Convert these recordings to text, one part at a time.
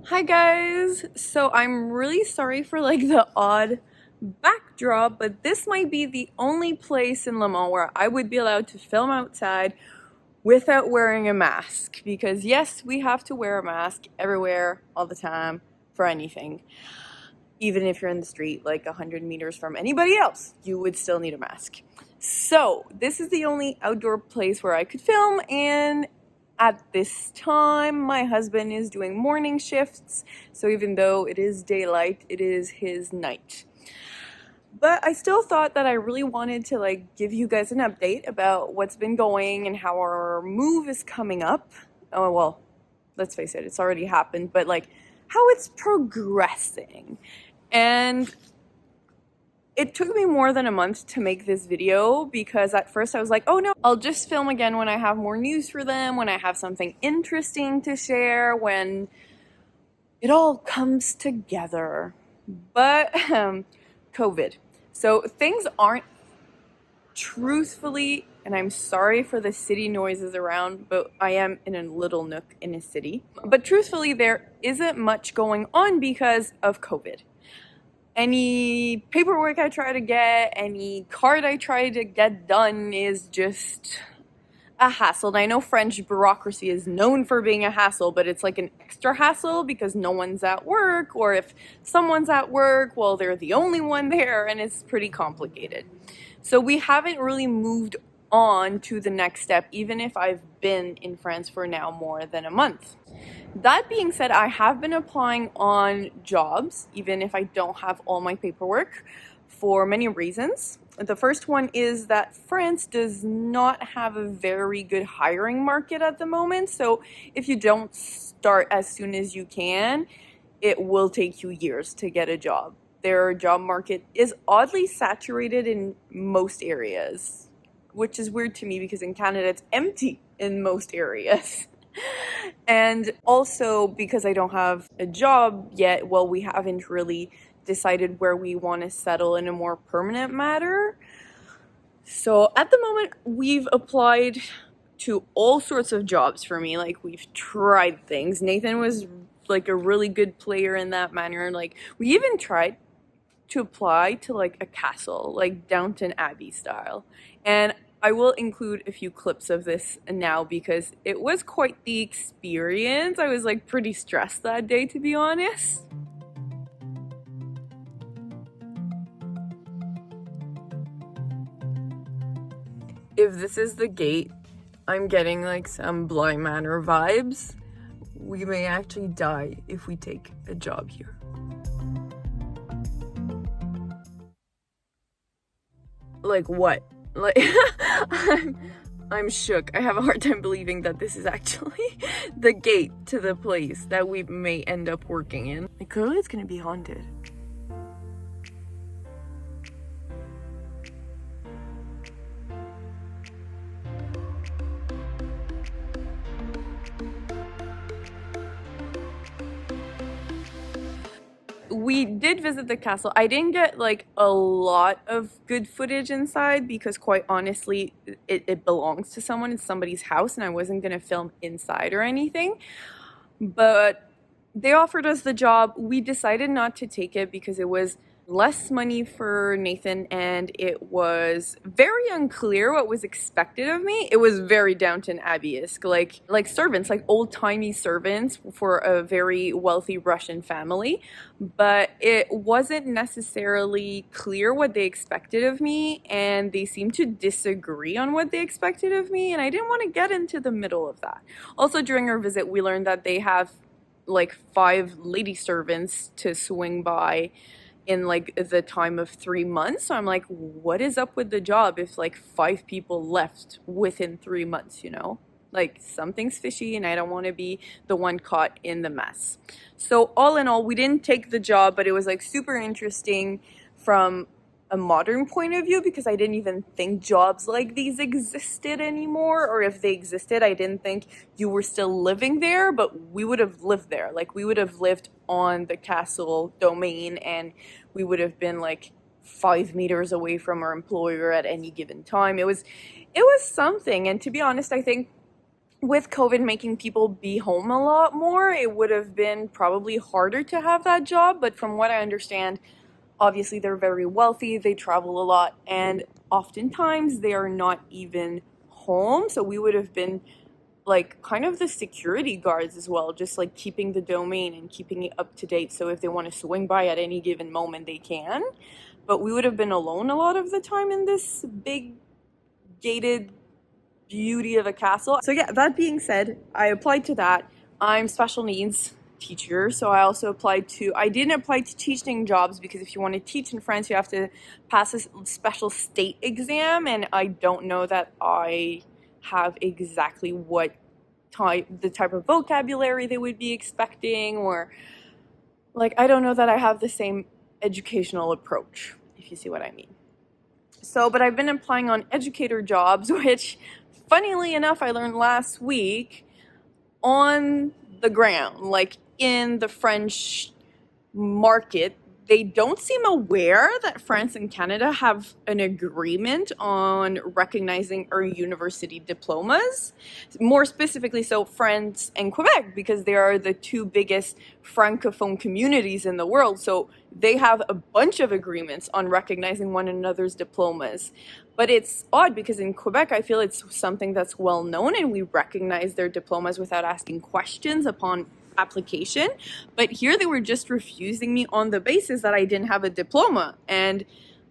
Hi guys! So I'm really sorry for like the odd backdrop, but this might be the only place in Le Mans where I would be allowed to film outside without wearing a mask. Because yes, we have to wear a mask everywhere, all the time, for anything. Even if you're in the street like 100 meters from anybody else, you would still need a mask. So this is the only outdoor place where I could film, and at this time, my husband is doing morning shifts, so even though it is daylight, it is his night. But I still thought that I really wanted to like give you guys an update about what's been going and how our move is coming up. Oh, well, let's face it, it's already happened, but like how it's progressing. And it took me more than a month to make this video because at first I was like, oh no, I'll just film again when I have more news for them, when I have something interesting to share, when it all comes together. But COVID. So things aren't truthfully, and I'm sorry for the city noises around, but I am in a little nook in a city. But truthfully, there isn't much going on because of COVID. Any paperwork I try to get, any card I try to get done is just a hassle. And I know French bureaucracy is known for being a hassle, but it's like an extra hassle because no one's at work, or if someone's at work, well, they're the only one there, and it's pretty complicated. So we haven't really moved on to the next step, even if I've been in France for now more than a month. That being said, I have been applying on jobs, even if I don't have all my paperwork, for many reasons. The first one is that France does not have a very good hiring market at the moment, so if you don't start as soon as you can, it will take you years to get a job. Their job market is oddly saturated in most areas, which is weird to me because in Canada it's empty in most areas. And also because I don't have a job yet, well, we haven't really decided where we want to settle in a more permanent matter. So at the moment, we've applied to all sorts of jobs for me. Like, we've tried things. Nathan was like a really good player in that manner. Like, we even tried to apply to like a castle, like Downton Abbey style. And I will include a few clips of this now because it was quite the experience. I was like pretty stressed that day, to be honest. If this is the gate, I'm getting like some Bly Manor vibes. We may actually die if we take a job here. Like what? Like I'm shook. I have a hard time believing that this is actually the gate to the place that we may end up working in. Like, clearly it's gonna be haunted. We did visit the castle. I didn't get like a lot of good footage inside because quite honestly, it belongs to someone. It's somebody's house and I wasn't gonna film inside or anything. But they offered us the job. We decided not to take it because it was less money for Nathan and it was very unclear what was expected of me. It was very Downton Abbey-esque, like servants, like old-timey servants for a very wealthy Russian family, but it wasn't necessarily clear what they expected of me, and they seemed to disagree on what they expected of me, and I didn't want to get into the middle of that. Also, during our visit, we learned that they have like 5 lady servants to swing by in like the time of 3 months. So I'm like, what is up with the job if like 5 people left within 3 months, you know? Like, something's fishy and I don't want to be the one caught in the mess. So all in all, we didn't take the job, but it was like super interesting from a modern point of view because I didn't even think jobs like these existed anymore, or if they existed, I didn't think you were still living there, but we would have lived there. Like, we would have lived on the castle domain and we would have been like 5 meters away from our employer at any given time. It was something, and to be honest, I think with COVID making people be home a lot more, it would have been probably harder to have that job. But from what I understand, obviously they're very wealthy, they travel a lot, and oftentimes they are not even home. So we would have been like kind of the security guards as well, just like keeping the domain and keeping it up to date. So if they want to swing by at any given moment, they can. But we would have been alone a lot of the time in this big gated beauty of a castle. So yeah, that being said, I applied to that. I'm special needs teacher, so I also applied to, I didn't apply to teaching jobs because if you want to teach in France, you have to pass a special state exam, and I don't know that I have exactly what the type of vocabulary they would be expecting, or like I don't know that I have the same educational approach, if you see what I mean. So, but I've been applying on educator jobs, which funnily enough I learned last week on the ground, like in the French market, they don't seem aware that France and Canada have an agreement on recognizing our university diplomas. More specifically, so France and Quebec, because they are the two biggest francophone communities in the world. So they have a bunch of agreements on recognizing one another's diplomas. But it's odd because in Quebec, I feel it's something that's well known and we recognize their diplomas without asking questions upon application. But here they were just refusing me on the basis that I didn't have a diploma. And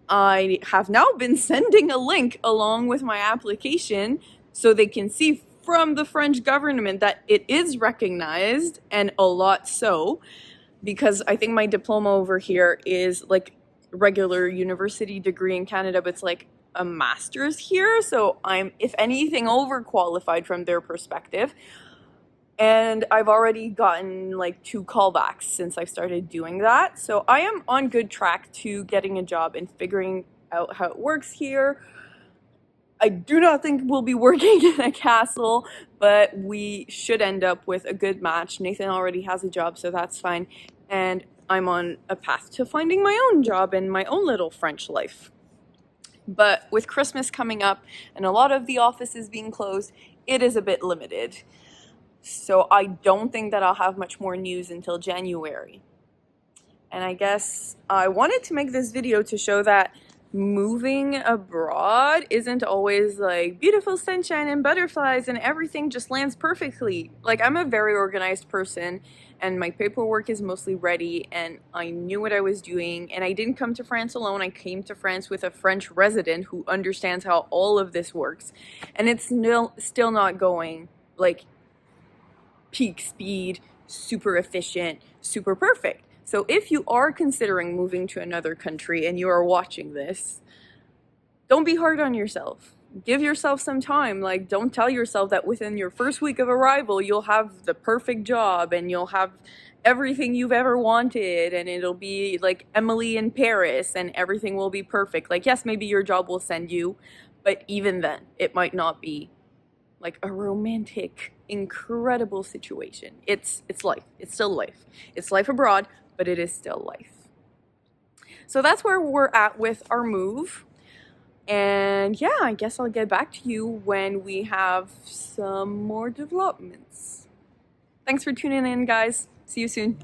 I have now been sending a link along with my application so they can see from the French government that it is recognized, and a lot so, because I think my diploma over here is like regular university degree in Canada, but it's like a master's here. So I'm, if anything, overqualified from their perspective. And I've already gotten like 2 callbacks since I've started doing that. So I am on good track to getting a job and figuring out how it works here. I do not think we'll be working in a castle, but we should end up with a good match. Nathan already has a job, so that's fine. And I'm on a path to finding my own job and my own little French life. But with Christmas coming up and a lot of the offices being closed, it is a bit limited. So I don't think that I'll have much more news until January. And I guess I wanted to make this video to show that moving abroad isn't always like beautiful sunshine and butterflies and everything just lands perfectly. Like, I'm a very organized person and my paperwork is mostly ready and I knew what I was doing, and I didn't come to France alone. I came to France with a French resident who understands how all of this works, and it's still not going like peak speed, super efficient, super perfect. So if you are considering moving to another country and you are watching this, don't be hard on yourself. Give yourself some time. Like, don't tell yourself that within your first week of arrival you'll have the perfect job and you'll have everything you've ever wanted and it'll be like Emily in Paris and everything will be perfect. Like, yes, maybe your job will send you, but even then it might not be like a romantic, incredible situation. It's life. It's still life. It's life abroad, but it is still life. So that's where we're at with our move. And yeah, I guess I'll get back to you when we have some more developments. Thanks for tuning in, guys. See you soon.